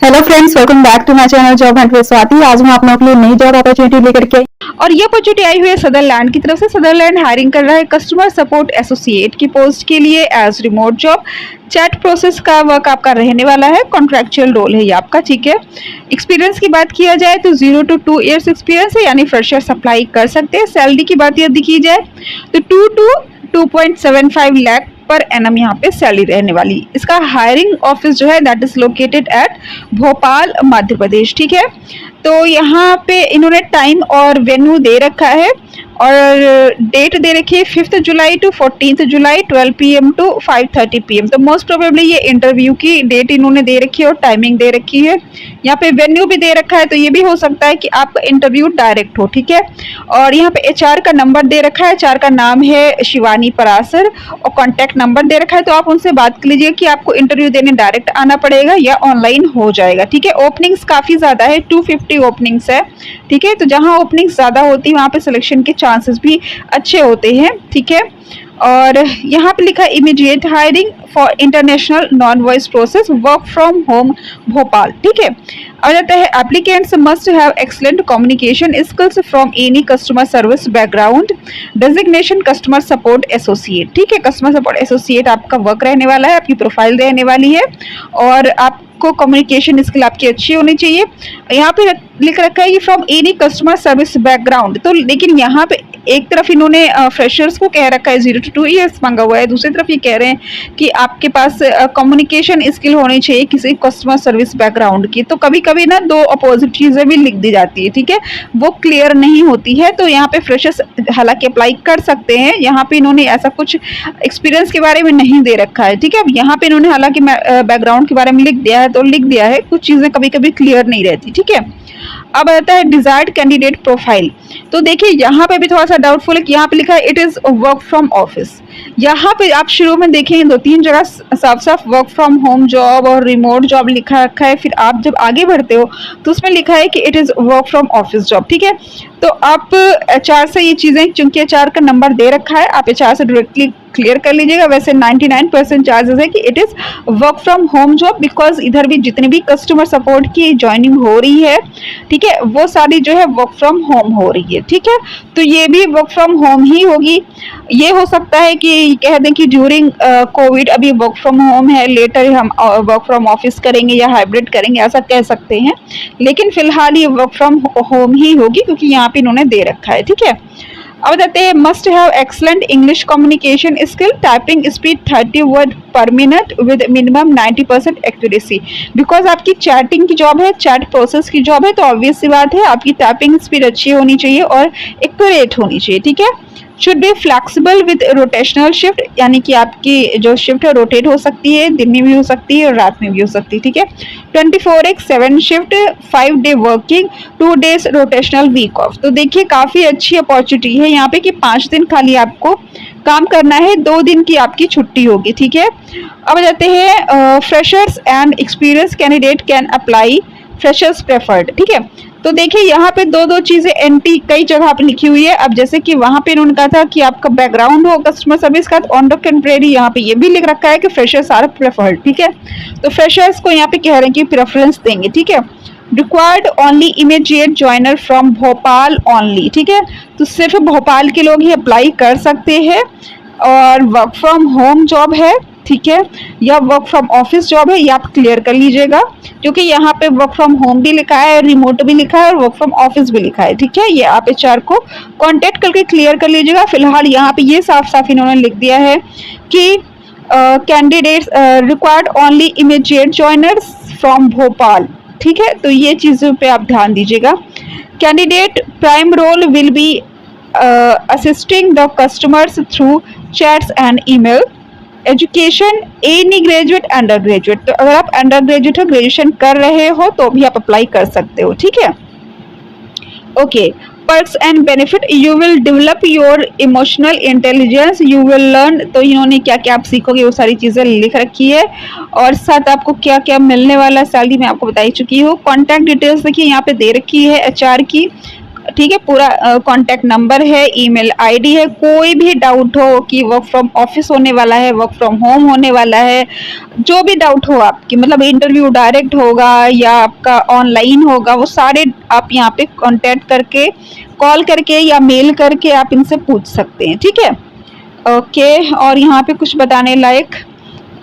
Hello friends, welcome back to my channel job hunt with Swati. आज मैं आप लोगों के लिए नई जॉब अपॉर्चुनिटी लेकर के आई और ये अपॉर्चुनिटी आई हुई है सदरलैंड की तरफ से। सदरलैंड हायरिंग कर रहा है कस्टमर सपोर्ट एसोसिएट की पोस्ट के लिए as remote job. Chat process का वर्क आपका रहने वाला है, कॉन्ट्रैक्चुअल रोल है ये आपका, ठीक है। एक्सपीरियंस की बात किया जाए तो 0 to 2 ईयर्स एक्सपीरियंस है, यानी फ्रेशर्स अप्लाई कर सकते हैं। सैलरी की बात यदि की जाए तो 2 to 2.75 लाख पर एनम यहाँ पे सैलरी रहने वाली। इसका हायरिंग ऑफिस जो है that is located at Bhopal Madhya Pradesh, ठीक है। तो यहाँ पे इन्होंने टाइम और वेन्यू दे रखा है और डेट दे रखी है 5 July to 14 July 12 PM to 5:30 PM। तो मोस्ट प्रोबेबली ये इंटरव्यू की डेट इन्होंने दे रखी है और टाइमिंग दे रखी है। यहाँ पे वेन्यू भी दे रखा है, तो ये भी हो सकता है कि आपका इंटरव्यू डायरेक्ट हो, ठीक है। और यहाँ पे HR का नंबर दे रखा है, HR का नाम है शिवानी परासर और कॉन्टैक्ट नंबर दे रखा है। तो आप उनसे बात कर लीजिए कि आपको इंटरव्यू देने डायरेक्ट आना पड़ेगा या ऑनलाइन हो जाएगा, ठीक है। ओपनिंग्स काफ़ी ज़्यादा है, 250 ओपनिंग्स है, ठीक है। तो जहाँ ओपनिंग्स ज़्यादा होती है वहाँ पे सिलेक्शन के चांसेस भी अच्छे होते हैं, ठीक है। और यहाँ पे लिखा है immediate hiring for international non voice process work from home Bhopal, ठीक है। और जाता है applicants must have excellent communication skills from any customer service background, designation customer support associate, ठीक है। कस्टमर सपोर्ट एसोसिएट आपका वर्क रहने वाला है, आपकी प्रोफाइल रहने वाली है और आपको कम्युनिकेशन स्किल आपकी अच्छी होनी चाहिए। यहाँ पे लिख रखा है कि from any customer service background, तो लेकिन यहाँ पे एक तरफ इन्होंने फ्रेशर्स को कह रखा है 0 to 2 ईयर्स मांगा हुआ है, दूसरी तरफ ये कह रहे हैं कि आपके पास कम्युनिकेशन स्किल होनी चाहिए किसी कस्टमर सर्विस बैकग्राउंड की। तो कभी कभी ना दो अपोजिट चीज़ें भी लिख दी जाती है, ठीक है, वो क्लियर नहीं होती है। तो यहाँ पे फ्रेशर्स हालांकि अप्लाई कर सकते हैं, यहाँ पे इन्होंने ऐसा कुछ एक्सपीरियंस के बारे में नहीं दे रखा है, ठीक है। अब यहाँ पे इन्होंने हालांकि बैकग्राउंड के बारे में लिख दिया है, तो लिख दिया है, कुछ चीज़ें कभी कभी क्लियर नहीं रहती, ठीक है। अब आता है डिजायर्ड कैंडिडेट प्रोफाइल। तो देखिए यहाँ पे भी थोड़ा सा डाउटफुल है कि यहाँ पे लिखा है it is work from office. यहाँ पे आप शुरू में देखेंगे 2-3 जगह साफ साफ वर्क फ्रॉम होम जॉब और रिमोट जॉब लिखा रखा है, फिर आप जब आगे बढ़ते हो तो उसमें लिखा है कि it is work from office job, ठीक है। तो आप HR से ये चीज़ें, चूंकि HR का नंबर दे रखा है, आप HR से डायरेक्टली क्लियर कर लीजिएगा। वैसे 99% चार्जेस है कि it is work from home job, because इधर भी जितनी भी कस्टमर सपोर्ट की ज्वाइनिंग हो रही है, ठीक है, वो सारी जो है वर्क फ्रॉम होम हो रही है, ठीक है। तो ये भी वर्क फ्रॉम होम ही होगी। ये हो सकता है कि कह दें कि ड्यूरिंग कोविड अभी वर्क फ्रॉम होम है, लेटर हम वर्क फ्रॉम ऑफिस करेंगे या हाइब्रिड करेंगे, ऐसा कह सकते हैं। लेकिन फिलहाल ये वर्क फ्रॉम होम ही होगी क्योंकि यहाँ पे इन्होंने दे रखा है, ठीक है। अब बताते हैं must have excellent English communication skill, typing speed 30 word पर minute with minimum 90% accuracy. Because आपकी चैटिंग की जॉब है, चैट प्रोसेस की जॉब है, तो ऑब्वियस सी बात है आपकी टाइपिंग स्पीड अच्छी होनी चाहिए और एक्यूरेट होनी चाहिए, ठीक है। Should be flexible with rotational shift, यानी कि आपकी जो शिफ्ट है रोटेट हो सकती है, दिन में भी हो सकती है और रात में भी हो सकती है, ठीक है। 24/7 shift, 5 day working, 2 days rotational week off. तो देखिए काफ़ी अच्छी अपॉर्चुनिटी है यहाँ पे कि 5 दिन खाली आपको काम करना है, 2 दिन की आपकी छुट्टी होगी, ठीक है। अब जाते हैं freshers and experience candidate can apply, freshers preferred, ठीक है। तो देखिए यहाँ पे दो चीज़ें एंटी कई जगह पे लिखी हुई है। अब जैसे कि वहाँ पे इन्होंने कहा था कि आपका बैकग्राउंड हो कस्टमर सर्विस का, ऑन द कंट्रेरी यहाँ पे ये भी लिख रखा है कि फ्रेशर्स आर प्रेफर्ड, ठीक है। तो फ्रेशर्स को यहाँ पे कह रहे हैं कि प्रेफरेंस देंगे, ठीक है। Required only immediate joiner from Bhopal only, ठीक है। तो सिर्फ भोपाल के लोग ही अप्लाई कर सकते हैं और वर्क फ्रॉम होम जॉब है, ठीक है, या वर्क फ्रॉम ऑफिस जॉब है, ये आप क्लियर कर लीजिएगा क्योंकि यहाँ पे वर्क फ्रॉम होम भी लिखा है, रिमोट भी लिखा है और वर्क फ्रॉम ऑफिस भी लिखा है, ठीक है। ये आप HR को कांटेक्ट करके क्लियर कर लीजिएगा। फिलहाल यहाँ पे ये साफ साफ इन्होंने लिख दिया है कि candidates required only immediate joiners from Bhopal, ठीक है। तो ये चीज़ों पे आप ध्यान दीजिएगा। Candidate prime role will be assisting the customers through chats and email. Education any graduate undergraduate, तो अगर आप अंडर ग्रेजुएट हो, ग्रेजुएशन कर रहे हो तो भी आप अप्लाई कर सकते हो, ठीक है। Okay, perks and benefit, you will develop your emotional intelligence, you will learn. तो इन्होंने क्या क्या आप सीखोगे वो सारी चीज़ें लिख रखी है और साथ आपको क्या क्या मिलने वाला सैलरी मैं आपको बता ही चुकी हूँ। कॉन्टैक्ट डिटेल्स देखिए यहाँ पे दे रखी है HR की, ठीक है, पूरा कांटेक्ट नंबर है, ईमेल आईडी है। कोई भी डाउट हो कि वर्क फ्रॉम ऑफिस होने वाला है, वर्क फ्रॉम होम होने वाला है, जो भी डाउट हो आपकी, मतलब इंटरव्यू डायरेक्ट होगा या आपका ऑनलाइन होगा, वो सारे आप यहाँ पे कांटेक्ट करके, कॉल करके या मेल करके आप इनसे पूछ सकते हैं। ठीक है, ओके। और यहाँ पे कुछ बताने लायक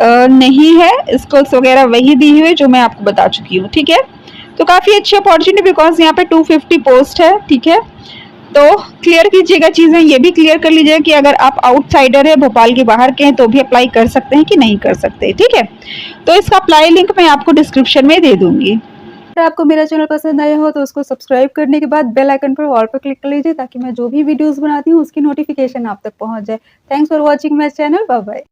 नहीं है, स्किल्स वगैरह वही दी हुई है जो मैं आपको बता चुकी हूँ। ठीक है, तो काफ़ी अच्छी अपॉर्चुनिटी, बिकॉज यहाँ पे 250 पोस्ट है। ठीक है, तो क्लियर कीजिएगा चीज़ें, ये भी क्लियर कर लीजिएगा कि अगर आप आउटसाइडर है, भोपाल के बाहर के हैं, तो भी अप्लाई कर सकते हैं कि नहीं कर सकते। ठीक है, तो इसका अप्लाई लिंक मैं आपको डिस्क्रिप्शन में दे दूंगी। अगर आपको मेरा चैनल पसंद आया हो तो उसको सब्सक्राइब करने के बाद बेल आइकन पर ऑल पर क्लिक कर लीजिए, ताकि मैं जो भी वीडियोस बनाती हूँ उसकी नोटिफिकेशन आप तक पहुँच जाए। Thanks for watching my channel. Bye bye.